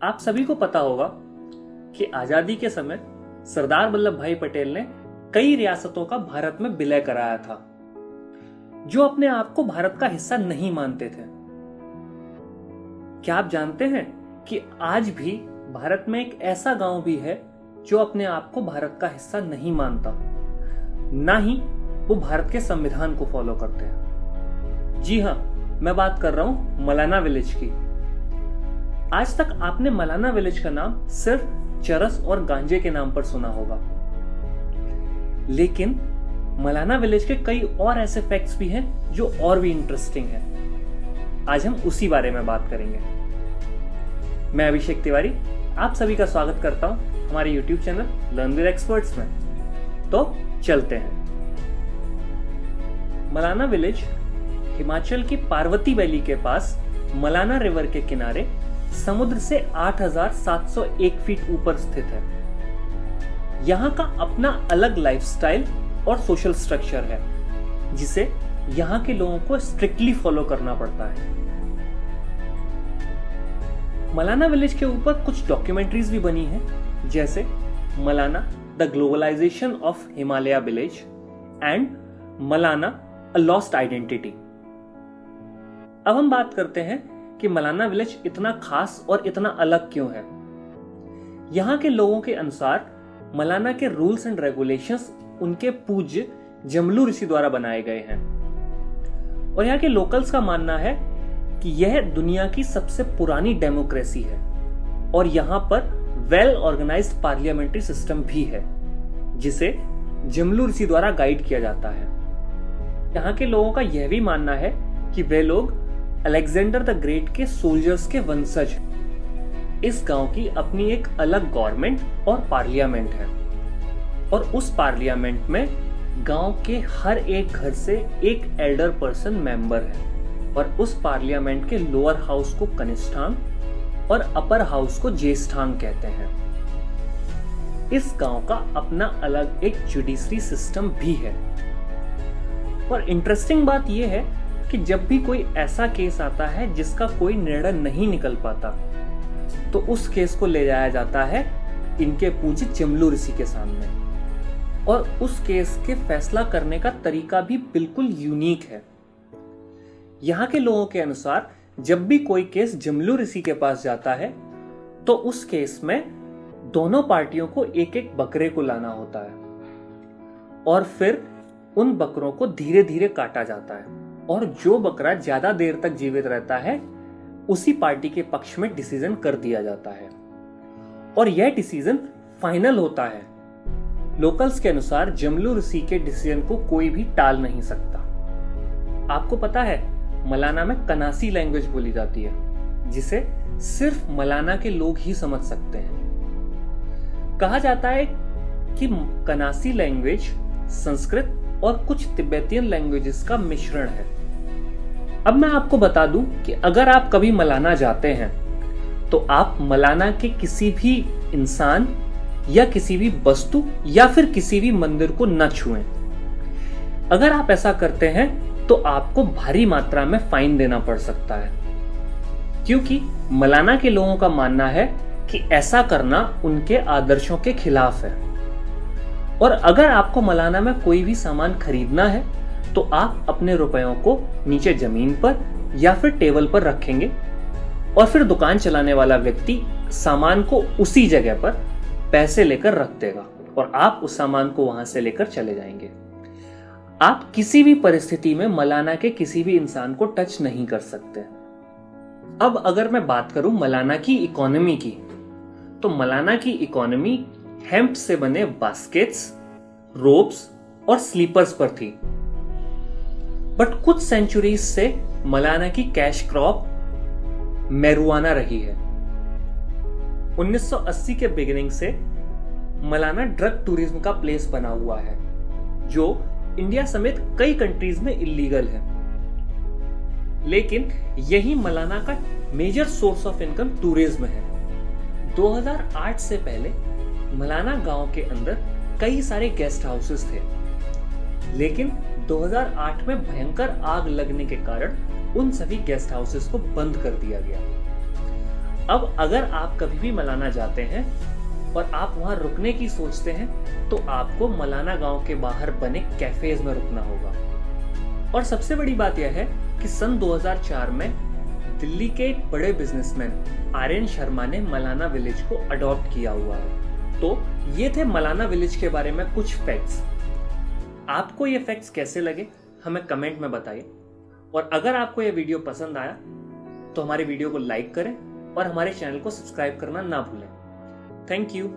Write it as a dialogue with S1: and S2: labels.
S1: आप सभी को पता होगा कि आजादी के समय सरदार वल्लभ भाई पटेल ने कई रियासतों का भारत में विलय कराया था, जो अपने आप को भारत का हिस्सा नहीं मानते थे। क्या आप जानते हैं कि आज भी भारत में एक ऐसा गांव भी है जो अपने आप को भारत का हिस्सा नहीं मानता, ना ही वो भारत के संविधान को फॉलो करते हैं। जी हाँ, मैं बात कर रहा हूं मलाना विलेज की। आज तक आपने मलाना विलेज का नाम सिर्फ चरस और गांजे के नाम पर सुना होगा, लेकिन मलाना विलेज के कई और ऐसे फैक्ट्स भी हैं जो और भी इंटरेस्टिंग हैं। आज हम उसी बारे में बात करेंगे। मैं अभिषेक तिवारी आप सभी का स्वागत करता हूं हमारे YouTube channel learn with experts में। तो चलते हैं। मलाना विलेज हिमाचल की पार्वती वैली के पास मलाना रिवर के किनारे समुद्र से 8,701 फीट ऊपर स्थित है। यहाँ का अपना अलग लाइफस्टाइल और सोशल स्ट्रक्चर है, जिसे यहाँ के लोगों को स्ट्रिक्टली फॉलो करना पड़ता है। मलाना विलेज के ऊपर कुछ डॉक्यूमेंट्रीज भी बनी हैं, जैसे Malana the globalization of Himalaya village and Malana a lost identity. अब हम बात करते हैं कि मलाना विलेज इतना खास और इतना अलग क्यों है। यहाँ के लोगों के अनुसार मलाना के रूल्स एंड रेगुलेशंस उनके पूज्य जमलू ऋषि द्वारा बनाए गए हैं, और यहाँ के लोकल्स का मानना है कि यह दुनिया की सबसे पुरानी डेमोक्रेसी है, और यहाँ पर वेल ऑर्गेनाइज्ड पार्लियामेंट्री सिस्टम भी है, जिसे जमलू ऋषि द्वारा गाइड किया जाता है। यहाँ के लोगों का यह भी मानना है कि वे लोग अलेक्जेंडर द ग्रेट के सोल्जर्स के वंशज। इस गांव की अपनी एक अलग गवर्नमेंट और पार्लियामेंट है, और उस पार्लियामेंट में गांव के हर एक घर से एक एल्डर पर्सन मेंबर है, और उस पार्लियामेंट के लोअर हाउस को कनिष्ठांग और अपर हाउस को ज्येष्ठांग कहते हैं। इस गांव का अपना अलग एक जुडिशरी सिस्टम भी है। और इंटरेस्टिंग बात यह है कि जब भी कोई ऐसा केस आता है जिसका कोई निर्णय नहीं निकल पाता, तो उस केस को ले जाया जाता है इनके पूज्य जमलू ऋषि के सामने, और उस केस के फैसला करने का तरीका भी बिल्कुल यूनिक है। यहाँ के लोगों के अनुसार जब भी कोई केस जमलू ऋषि के पास जाता है, तो उस केस में दोनों पार्टियों को एक एक बकरे को लाना होता है, और फिर उन बकरों को धीरे धीरे काटा जाता है, और जो बकरा ज्यादा देर तक जीवित रहता है उसी पार्टी के पक्ष में डिसीजन कर दिया जाता है, और यह डिसीजन फाइनल होता है। लोकल्स के अनुसार जमलू ऋषि के डिसीजन को कोई भी टाल नहीं सकता। आपको पता है मलाना में कनासी लैंग्वेज बोली जाती है, जिसे सिर्फ मलाना के लोग ही समझ सकते हैं। कहा जाता है कि कनासी लैंग्वेज संस्कृत और कुछ तिब्बतियन लैंग्वेजेस का मिश्रण है। अब मैं आपको बता दूं कि अगर आप कभी मलाना जाते हैं, तो आप मलाना के किसी भी इंसान या किसी भी वस्तु या फिर किसी भी मंदिर को न छुएं। अगर आप ऐसा करते हैं तो आपको भारी मात्रा में फाइन देना पड़ सकता है, क्योंकि मलाना के लोगों का मानना है कि ऐसा करना उनके आदर्शों के खिलाफ है। और अगर आपको मलाना में कोई भी सामान खरीदना है, तो आप अपने रुपयों को नीचे जमीन पर या फिर टेबल पर रखेंगे, और फिर दुकान चलाने वाला व्यक्ति सामान को उसी जगह पर पैसे लेकर रख देगा, और आप उस सामान को वहां से लेकर चले जाएंगे। आप किसी भी परिस्थिति में मलाना के किसी भी इंसान को टच नहीं कर सकते। अब अगर मैं बात करूं मलाना की इकोनॉमी की, तो मलाना की इकोनॉमी हेम्प से बने बास्केट्स, रोप्स और स्लीपर्स पर थी। बट कुछ सेंचुरीज से मलाना की कैश क्रॉप मैरुआना रही है। 1980 के बिगिनिंग से मलाना ड्रग टूरिज्म का प्लेस बना हुआ है, जो इंडिया समेत कई कंट्रीज में इलीगल है। लेकिन यही मलाना का major source of income tourism है। 2008 से पहले मलाना गांव के अंदर कई सारे गेस्ट हाउसेस थे, लेकिन 2008 में भयंकर आग लगने के कारण उन सभी गेस्ट हाउसेस को बंद कर दिया गया। अब अगर आप कभी भी मलाना जाते हैं और आप वहां रुकने की सोचते हैं तो आपको मलाना गांव के बाहर बने कैफेज में रुकना होगा। और सबसे बड़ी बात यह है कि सन 2004 में दिल्ली के एक बड़े बिजनेसमैन आर्यन शर्मा ने मलाना विलेज को अडॉप्ट किया हुआ है। तो ये थे मलाना विलेज के बारे में कुछ फैक्ट्स। आपको ये फैक्ट्स कैसे लगे हमें कमेंट में बताइए, और अगर आपको ये वीडियो पसंद आया तो हमारे वीडियो को लाइक करें और हमारे चैनल को सब्सक्राइब करना ना भूलें। Thank you.